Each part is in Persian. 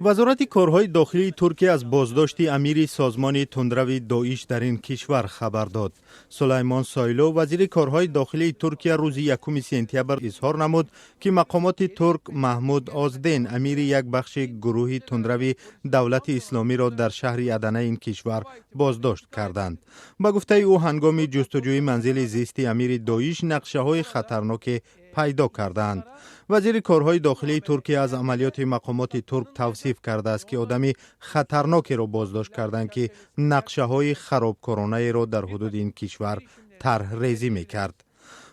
وزارت کارهای داخلی ترکیه از بازداشت امیر سازمان تندرو داعش در این کشور خبر داد. سلیمان سایلو وزیر کارهای داخلی ترکیه روز 1 سپتامبر اظهار نمود که مقامات ترک محمود آزدین امیر یک بخش گروه تندرو دولت اسلامی را در شهر ادنه این کشور بازداشت کردند. با گفته او هنگام جستجوی منزل زیستی امیر داعش نقشه های خطرناک پیدا کردند. وزیر کارهای داخلی ترکیه از عملیات مقامات ترک توصیف کرده است که آدمی خطرناکی را بازداشت کردند که نقشه های خرابکارانه را در حدود این کشور طرح ریزی می‌کرد.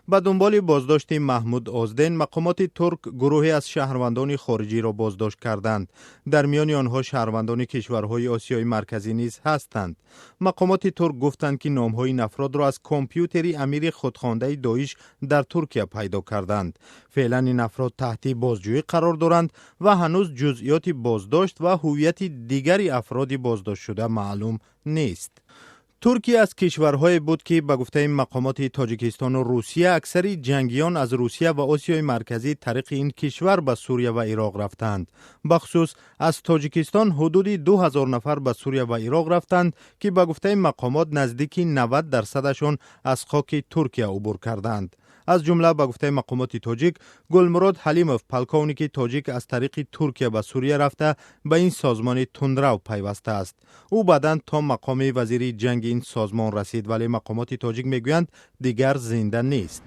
با دنبال بازداشت محمود آزدین مقامات ترک گروهی از شهروندان خارجی را بازداشت کردند. در میان آنها شهروندان کشورهای آسیای مرکزی نیز هستند. مقامات ترک گفتند که نام‌های این افراد را از کامپیوتری امیر خودخوانده داعش در ترکیه پیدا کردند. فعلا این افراد تحت بازجویی قرار دارند و هنوز جزئیات بازداشت و هویت دیگری افراد بازداشت شده معلوم نیست. ترکیه از کشورهای بود که به گفته مقامات تاجیکستان و روسیه اکثر جنگیان از روسیه و آسیای مرکزی طریق این کشور به سوریه و عراق رفتند. بخصوص از تاجیکستان حدود 2000 نفر به سوریه و عراق رفتند که به گفته مقامات نزدیک 90% از خاک ترکیه عبور کردند. از جمله به گفته مقامات تاجیک گلمراد حلیموف پلکونیک تاجیک از طریق ترکیه به سوریه رفته به این سازمان تندرو پیوسته است. او بعداً تا مقام وزیر جنگ این سازمان رسید ولی مقامات تاجیک میگویند دیگر زنده نیست.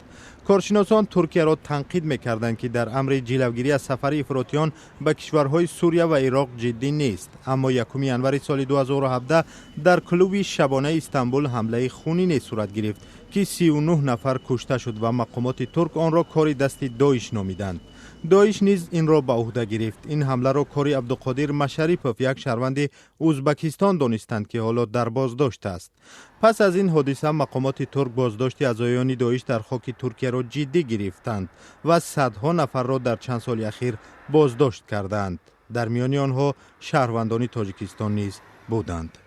کارشناسان ترکیه را تنقید میکردند که در امر جلوگیری از سفر افراطیان به کشورهای سوریه و عراق جدی نیست. اما 1 ژانویه سال 2017 در کلوب شبانه استانبول حمله خونین صورت گرفت که 39 نفر کشته شد و مقامات ترک آن را کار دست داعش نامیدند. داعش نیز این را به عهده گرفت. این حمله را کار عبدالقادر مشریپوف یک شهروند ازبکستان دانستند که حالا در بازداشت است. پس از این حادثه مقامات ترک بازداشت عزایان داعش در خاک ترکیه را جدی گرفتند و صدها نفر را در چند سال اخیر بازداشت کردند. در میان آنها شهروندان تاجیکستان نیز بودند.